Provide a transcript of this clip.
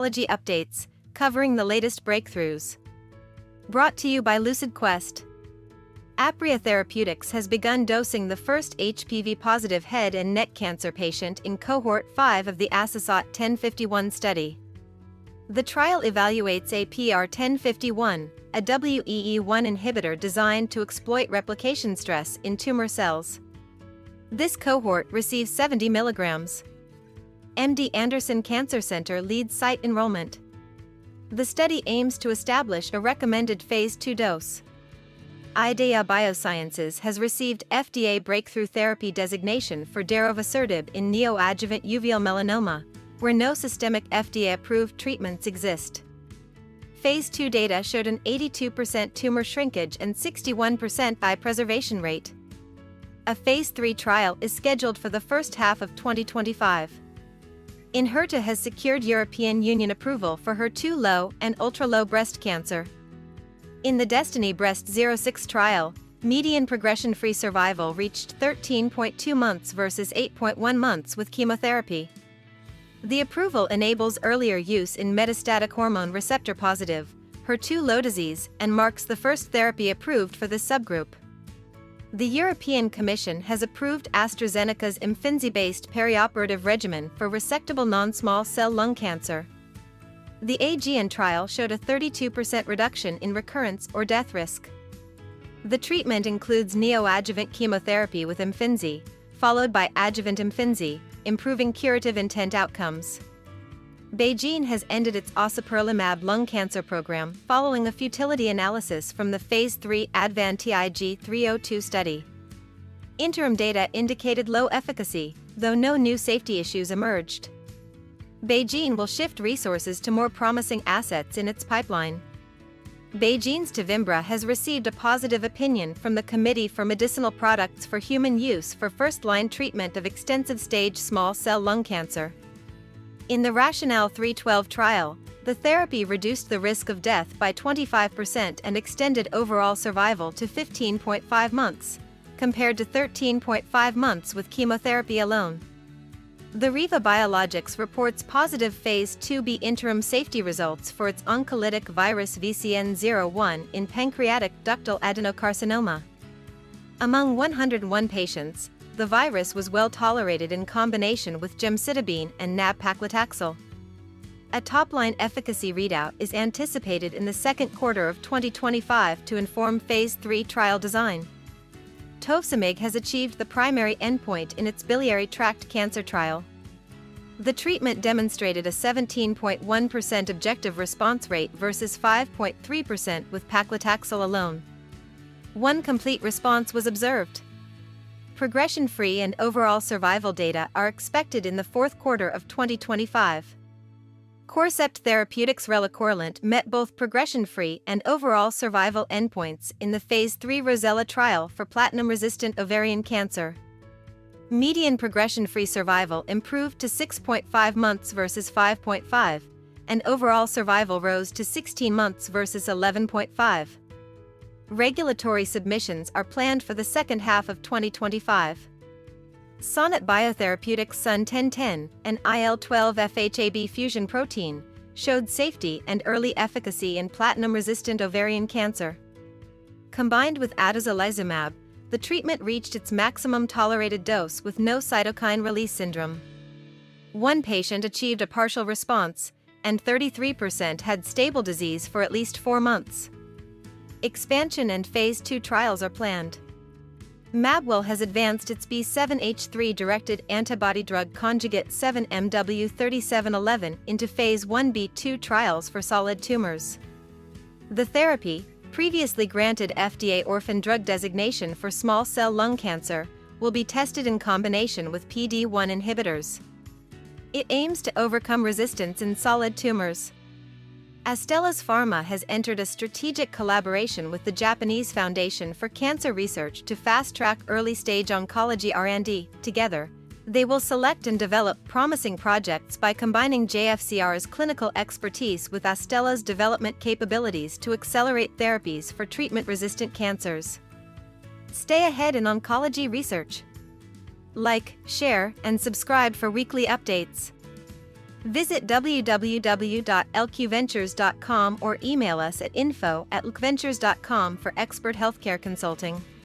Oncology updates, covering the latest breakthroughs. Brought to you by LucidQuest. Aprea Therapeutics has begun dosing the first HPV-positive head and neck cancer patient in Cohort 5 of the ASSOT 1051 study. The trial evaluates APR-1051, a WEE1 inhibitor designed to exploit replication stress in tumor cells. This cohort receives 70 mg. MD Anderson Cancer Center leads site enrollment. The study aims to establish a recommended Phase 2 dose. IDEA Biosciences has received FDA Breakthrough Therapy designation for Darovasertib in neoadjuvant uveal melanoma, where no systemic FDA-approved treatments exist. Phase 2 data showed an 82% tumor shrinkage and 61% biopreservation rate. A Phase 3 trial is scheduled for the first half of 2025. Enhertu has secured European Union approval for HER2-low and ultra-low breast cancer. In the DESTINY-Breast06 trial, median progression-free survival reached 13.2 months versus 8.1 months with chemotherapy. The approval enables earlier use in metastatic hormone receptor-positive, HER2-low disease and marks the first therapy approved for this subgroup. The European Commission has approved AstraZeneca's Imfinzi-based perioperative regimen for resectable non-small cell lung cancer. The BeiGene trial showed a 32% reduction in recurrence or death risk. The treatment includes neoadjuvant chemotherapy with Imfinzi, followed by adjuvant Imfinzi, improving curative intent outcomes. BeiGene has ended its ociperlimab lung cancer program following a futility analysis from the Phase 3 ADVANTIG 302 study. Interim data indicated low efficacy, though no new safety issues emerged. BeiGene will shift resources to more promising assets in its pipeline. BeiGene's TEVIMBRA has received a positive opinion from the Committee for Medicinal Products for Human Use for first-line treatment of extensive-stage small cell lung cancer. In the RATIONALE 312 trial, the therapy reduced the risk of death by 25% and extended overall survival to 15.5 months, compared to 13.5 months with chemotherapy alone. The Riva Biologics reports positive Phase 2b interim safety results for its oncolytic virus VCN-01 in pancreatic ductal adenocarcinoma. Among 101 patients, the virus was well tolerated in combination with gemcitabine and nab-paclitaxel. A top-line efficacy readout is anticipated in the second quarter of 2025 to inform Phase 3 trial design. Tovecimig has achieved the primary endpoint in its biliary tract cancer trial. The treatment demonstrated a 17.1% objective response rate versus 5.3% with paclitaxel alone. One complete response was observed. Progression-free and overall survival data are expected in the fourth quarter of 2025. Corcept Therapeutics' relacorilant met both progression-free and overall survival endpoints in the Phase 3 ROSELLA trial for platinum-resistant ovarian cancer. Median progression-free survival improved to 6.5 months versus 5.5, and overall survival rose to 16 months versus 11.5. Regulatory submissions are planned for the second half of 2025. Sonnet Biotherapeutics SUN-1010, an IL-12 FHAB fusion protein, showed safety and early efficacy in platinum-resistant ovarian cancer. Combined with atezolizumab, the treatment reached its maximum tolerated dose with no cytokine release syndrome. One patient achieved a partial response, and 33% had stable disease for at least 4 months. Expansion and Phase 2 trials are planned. Mabwell has advanced its B7-H3-directed antibody-drug conjugate 7MW3711 into Phase 1b/2 trials for solid tumors. The therapy, previously granted FDA orphan drug designation for small cell lung cancer, will be tested in combination with PD-1 inhibitors. It aims to overcome resistance in solid tumors. Astellas Pharma has entered a strategic collaboration with the Japanese Foundation for Cancer Research to fast-track early-stage oncology R&D. Together, they will select and develop promising projects by combining JFCR's clinical expertise with Astellas' development capabilities to accelerate therapies for treatment-resistant cancers. Stay ahead in oncology research. Like, share, and subscribe for weekly updates. Visit www.lqventures.com or email us at info@lqventures.com for expert healthcare consulting.